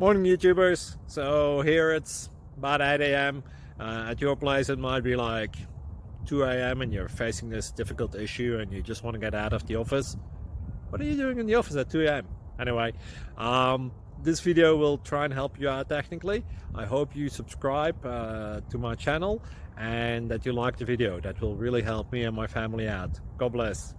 Morning, YouTubers. So here it's about 8 a.m. At your place, it might be like 2 a.m. and you're facing this difficult issue and you just want to get out of the office. What are you doing in the office at 2 a.m.? Anyway, this video will try and help you out technically. I hope you subscribe to my channel and that you like the video. That will really help me and my family out. God bless.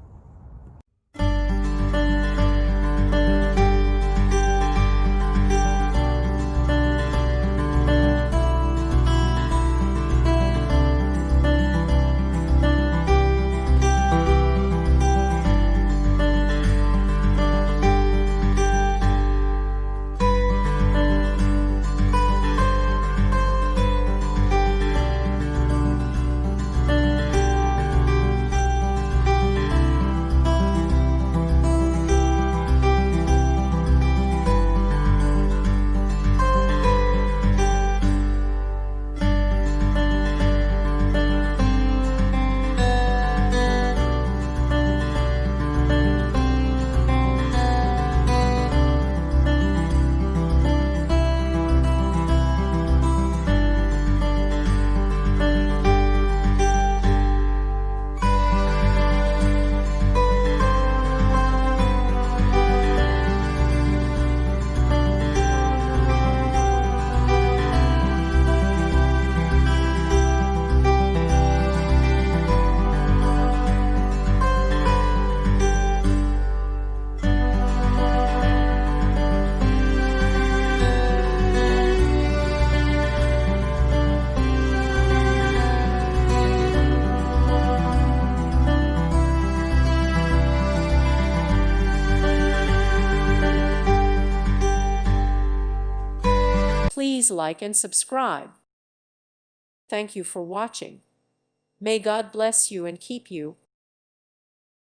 Please like and subscribe. Thank you for watching. May God bless you and keep you.